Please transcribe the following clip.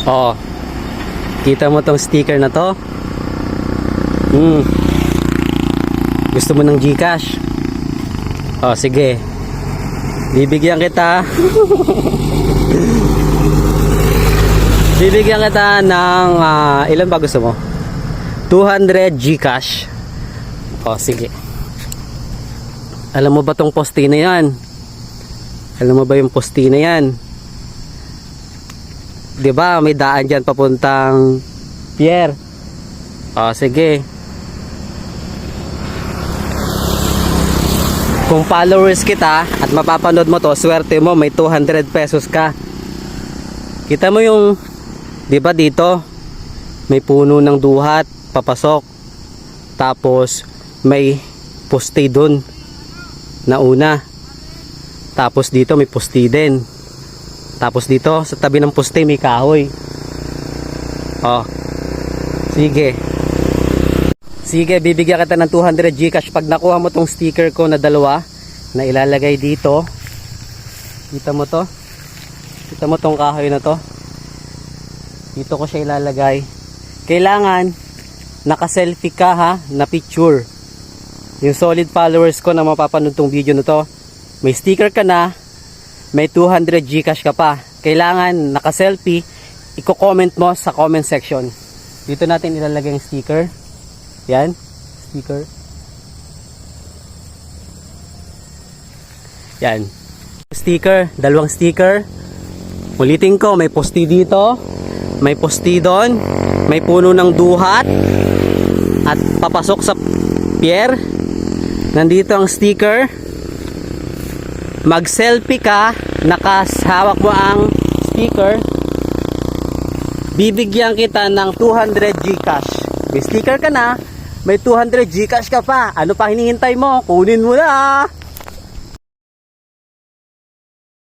Oh, kita mo tong sticker na to? Gusto mo ng GCash? Oh, sige. Bibigyan kita. Bibigyan kita ng ilan ba gusto mo? 200 GCash. Oh, sige. Alam mo ba tong poste na yan? Alam mo ba yung poste na yan? 'Di ba may daan diyan papuntang pier? Oh, sige. Kung followers kita at mapapanood mo to, swerte mo may 200 pesos ka. Kita mo yung 'di ba dito may puno ng duhat papasok. Tapos may poste doon na una. Tapos dito may poste din. Tapos dito sa tabi ng poste may kahoy. Oh. Sige. Sige, bibigyan kita ng 200 GCash pag nakuha mo tong sticker ko na dalawa na ilalagay dito. Kita mo to? Kita mo tong kahoy na to? Dito ko siya ilalagay. Kailangan naka-selfie ka ha, na picture. Yung solid followers ko na mapapanood tong video na to, may sticker ka na, may 200 GCash ka pa. Kailangan naka-selfie, i-comment mo sa comment section. Dito natin ilalagay yung sticker. Yan, sticker. Yan. Sticker, dalawang sticker. Ulitin ko, may poste dito, may poste doon, may puno ng duhat, at papasok sa pier. Nandito ang sticker. Mag-selfie ka, nakahawak mo ang sticker. Bibigyan kita ng 200 GCash. May sticker ka na, may 200 GCash ka pa. Ano pa hinihintay mo? Kunin mo na.